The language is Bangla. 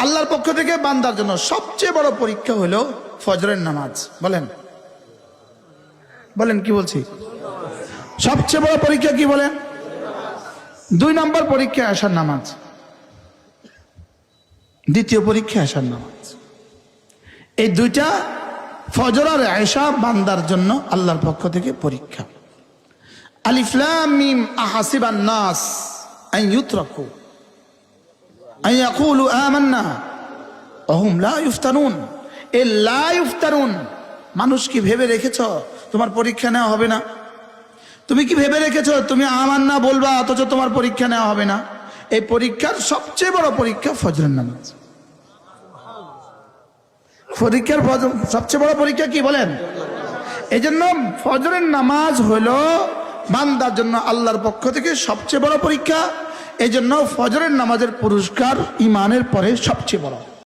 আল্লাহর পক্ষ থেকে বান্দার জন্য সবচেয়ে বড় পরীক্ষা হলো ফজরের নামাজ। বলেন বলেন কি বলছি? সবচেয়ে বড় পরীক্ষা কি বলেন? 2 নম্বর পরীক্ষা আশার নামাজ, দ্বিতীয় পরীক্ষা আশার নামাজ। এই দুইটা ফজর আর আয়েশা বান্দার জন্য আল্লাহর পক্ষ থেকে পরীক্ষা। আলিফ লাম মিম আহাসিবান নাস আন ইউতরাকু আন ইয়াকুলু আমান্না ওয়া হুম লা ইফতানুন। এ লা ইফতানুন, মানুষ কি ভেবে রেখেছো তোমার পরীক্ষা নেওয়া হবে না? তুমি কি ভেবে রেখেছো তুমি আমান্না বলবা অথচ তোমার পরীক্ষা নেওয়া হবে না? এই পরীক্ষার সবচেয়ে বড় পরীক্ষা ফজরের নামাজ। পরীক্ষার সবচেয়ে বড় পরীক্ষা কি বলেন? এই জন্য ফজরের নামাজ হলো বান্দার জন্য আল্লাহর পক্ষ থেকে সবচেয়ে বড় পরীক্ষা। এই জন্য ফজরের নামাজের পুরস্কার ইমানের পরে সবচেয়ে বড়।